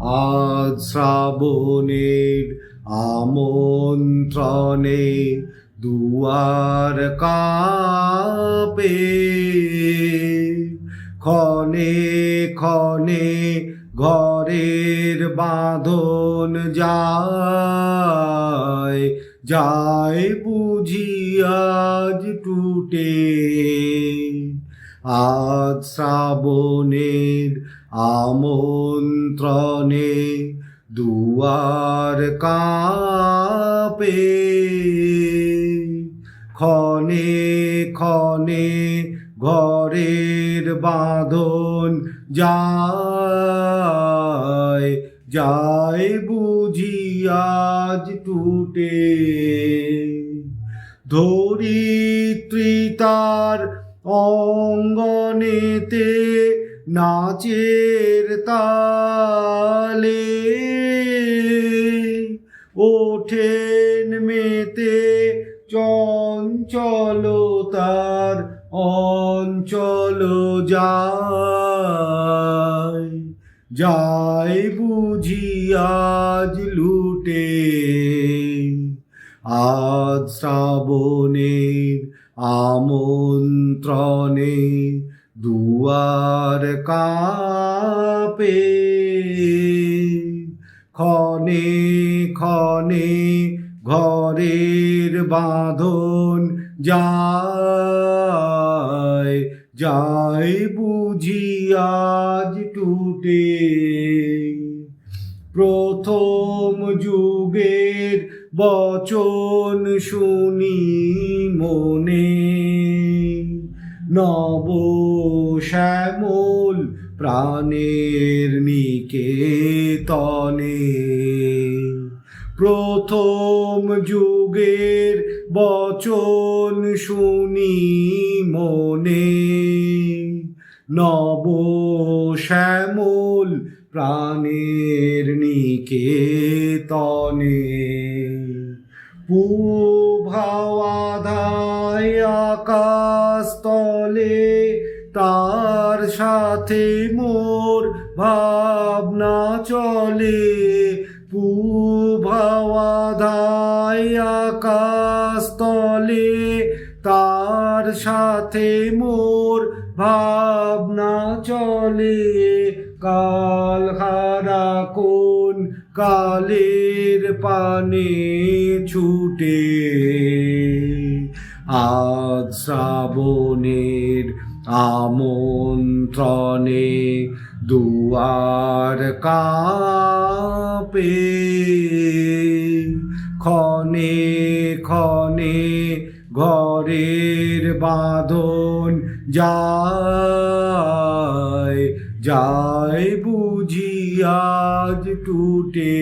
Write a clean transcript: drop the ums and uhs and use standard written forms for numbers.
আজ শ্রাবণের আমন্ত্রণে দুয়ার কাঁপে, ক্ষণে ক্ষণে ঘরের বাঁধন যায়, যায় বুঝি আজ টুটে। আজ শ্রাবণের আমন্ত্রণে দুয়ার কাঁপে, ক্ষণে ক্ষণে ঘরের বাঁধন যায়, যায় বুঝি আজ টুটে। ধরিত্রী তার অঙ্গনেতে নাচের তালে, ওঠেন মেতে চঞ্চলতার অঞ্চল যায়, যায় বুঝি আজ লুটে। আজ শ্রাবণের আমন্ত্রণে দুয়ার কাঁপে, ক্ষণে ক্ষণে ঘরের বাঁধন যায়, যায় বুঝি আজ টুটে। প্রথম যুগের বচন শুনি মনে, নব শ্যামল প্রাণের নিকেতনে। প্রথম যুগের বচন শুনি মনে, নব শ্যামল প্রাণের নিকেতনে। পূর্বাধায় আকাশ তলে তার সাথে মোর ভাবনা চলে, পূর্বাধায় আকাশ তলে তার সাথে মোর ভাবনা চলে। কাল হারা কোন কালের পানে ছুটে, আজ শ্রাবণের আমন্ত্রণে দুয়ার কাঁপে, ক্ষণে ক্ষণে ঘরের বাঁধন যায়, যায় বুঝি আজ টুটে।